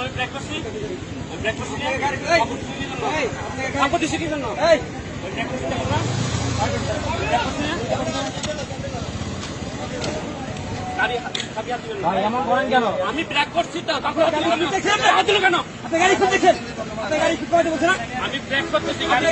আমি ব্রেক করছি আপত্তি কি জন্য আমি ব্রেক করছি তো কেন আপনি গাড়ি খুব দেখছেন আপনি গাড়ি খুব করতে বলছেন আমি ব্রেক করতেছি আমি